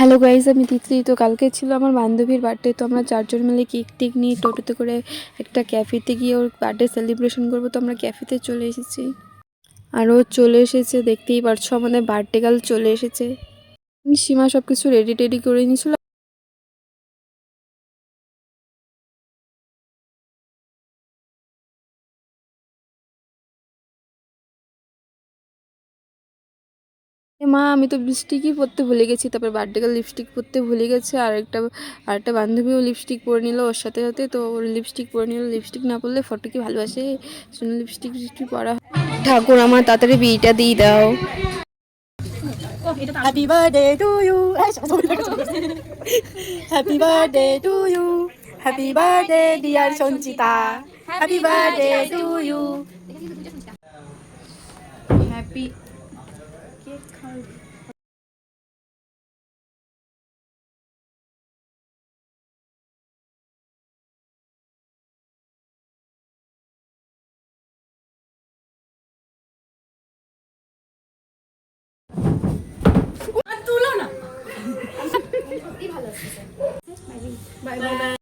Hello guys, আমি তিতলি। তো কালকে ছিল আমার বান্ধবীর বার্থডে। তো আমরা চারজন মিলে কেক টেক নিয়ে টোটোতে করে একটা ক্যাফেতে গিয়ে ওর বার্থডে সেলিব্রেশন করবো। তো আমরা ক্যাফেতে চলে এসেছি, আর ও চলে এসেছে। দেখতেই পারছো আমাদের বার্থডে গার্ল চলে এসেছে। সীমা সব কিছু রেডি টেডি করে নিয়েছিল। মা, আমি তো লিপস্টিকই পরতে ভুলে গেছি। তারপর বার্থডে গার্ল লিপস্টিক পরতে ভুলে গেছে। আরেকটা বান্ধবীও লিপস্টিক পরে নিল ওর সাথে সাথে। তো ওর লিপস্টিক পরে নিল। লিপস্টিক না পরলে ফটো কি ভালোবাসে, লিপস্টিক টিপস্টিক পরা। ঠাকুর আমার তাড়াতাড়ি বিয়েটা দিয়ে দাও। Happy birthday to you. Happy birthday to you. Happy birthday dear Sonchita. Happy birthday to you. Happy তুলো না। Bye bye bye.